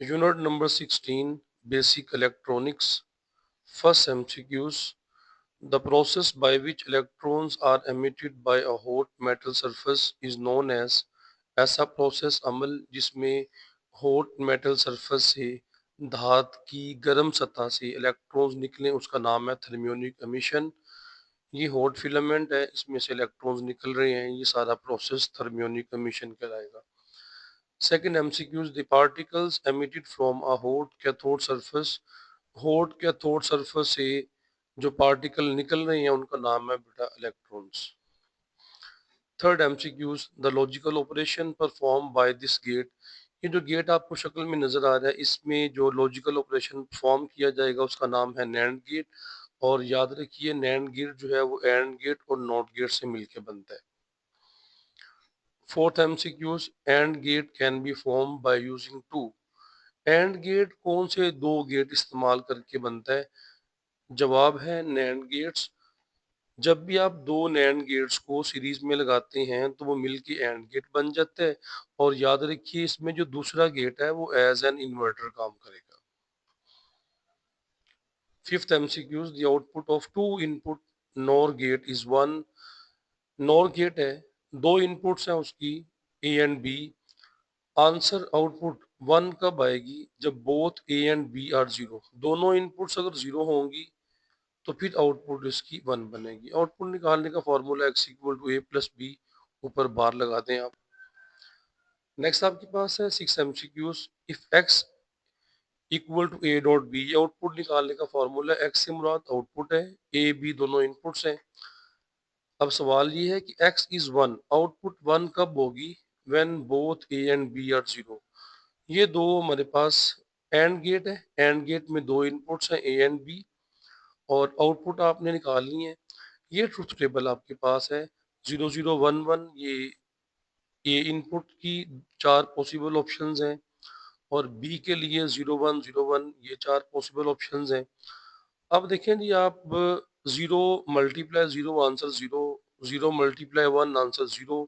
Unit number 16, Basic Electronics. First MCQs. The process by which electrons are emitted by a hot metal surface is known as ऐसा process अमल जिसमें hot metal surface से धात की गर्म सतह से electrons निकले उसका नाम है थर्मियोनिक एमिशन। ये हॉट फिलामेंट है, इसमें से इलेक्ट्रॉन्स निकल रहे हैं, ये सारा प्रोसेस थर्मियोनिक एमिशन कहलाएगा। Second MCQ is the particles emitted from a hot cathode surface. Hot cathode surface से जो पार्टिकल निकल रहे हैं उनका नाम है beta electrons. Third MCQs the logical operation perform by this gate. ये जो गेट आपको शक्ल में नजर आ रहा है इसमें जो लॉजिकल ऑपरेशन परफॉर्म किया जाएगा उसका नाम है नैंड गेट। और याद रखिए नैंड गेट जो है वो एंड गेट और नॉट गेट से मिलकर बनता है। Fourth MCQs AND gate can be form by using two. AND gate कौन से दो गेट इस्तेमाल करके बनता है? जवाब है नैंड गेट्स। जब भी आप दो नैंड गेट्स को सीरीज में लगाते हैं तो वो मिलके एंड गेट बन जाता है। और याद रखिए इसमें जो दूसरा गेट है वो एज एन इन्वर्टर काम करेगा। Fifth MCQs the output of two input NOR gate is one. NOR gate है, दो इनपुट्स हैं उसकी A and B. Answer output one कब आएगी? जब both A and B are zero, दोनों इनपुट्स अगर जीरो होंगी तो फिर आउटपुट इसकी वन बनेगी। आउटपुट निकालने का formula X equal to A plus B, ऊपर बार लगा दें आप। नेक्स्ट आपके पास है six MCQs if X equal to A dot B. Output निकालने का फॉर्मूला एक्स से मुराद आउटपुट है, ए बी दोनों इनपुट्स हैं। अब सवाल ये है कि X is one, output one कब होगी? When both A and B are zero. ये दो हमारे पास एंड गेट है, एंड गेट में दो इनपुट्स हैं ए एंड बी और आउटपुट आपने निकालनी है। ये ट्रुथ टेबल आपके पास है 0011, ये इनपुट की चार पॉसिबल ऑप्शंस हैं और बी के लिए 0101 ये चार पॉसिबल ऑप्शंस हैं। अब देखें जी आप, zero multiply zero answer zero, zero multiply one answer zero,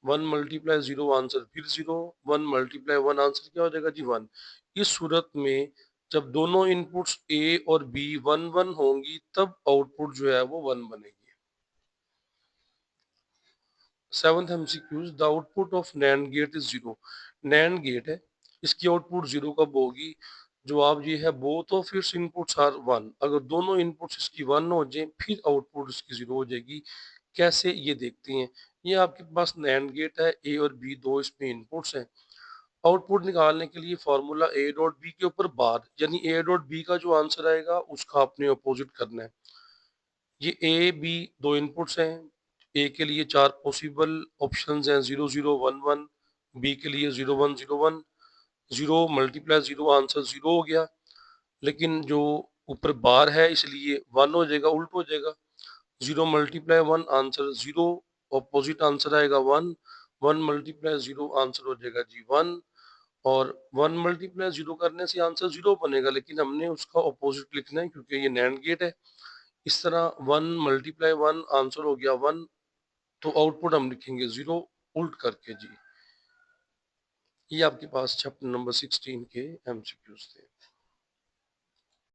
one multiply zero answer फिर zero, one multiply one answer क्या हो जाएगा जी वन। इस सूरत में जब दोनों इनपुट्स ए और बी वन वन होंगी तब आउटपुट जो है वो वन बनेगी। Seventh MCQs the output of NAND gate is zero. NAND gate है, इसकी आउटपुट जीरो कब होगी? जवाब ये है both of its inputs are one. अगर दोनों इनपुट्स इसकी वन हो जाए फिर आउटपुट इसकी जीरो हो जाएगी। कैसे ये देखते हैं। ये आपके पास नैंड गेट है, ए और बी दो इसमें इनपुट्स हैं। आउटपुट निकालने के लिए फॉर्मूला ए डॉट बी के ऊपर बार, यानी ए डॉट बी का जो आंसर आएगा उसका आपने अपोजिट करना है। ये ए बी दो इनपुट्स हैं। ए के लिए चार पॉसिबल ऑप्शंस हैं 0011, बी के लिए 0101। Zero multiply zero answer zero हो गया, लेकिन जो ऊपर बार है इसलिए वन हो जाएगा, उल्ट हो जाएगा। Zero multiply one answer zero, opposite answer आएगा one. One multiply zero answer हो जाएगा जी वन। और वन मल्टीप्लाई जीरो करने से आंसर जीरो बनेगा, लेकिन हमने उसका ऑपोजिट लिखना है क्योंकि ये नैंड गेट है। इस तरह वन मल्टीप्लाई वन आंसर हो गया वन, तो आउटपुट हम लिखेंगे जीरो उल्ट करके जी। ये आपके पास चैप्टर नंबर 16 के एमसीक्यूज थे।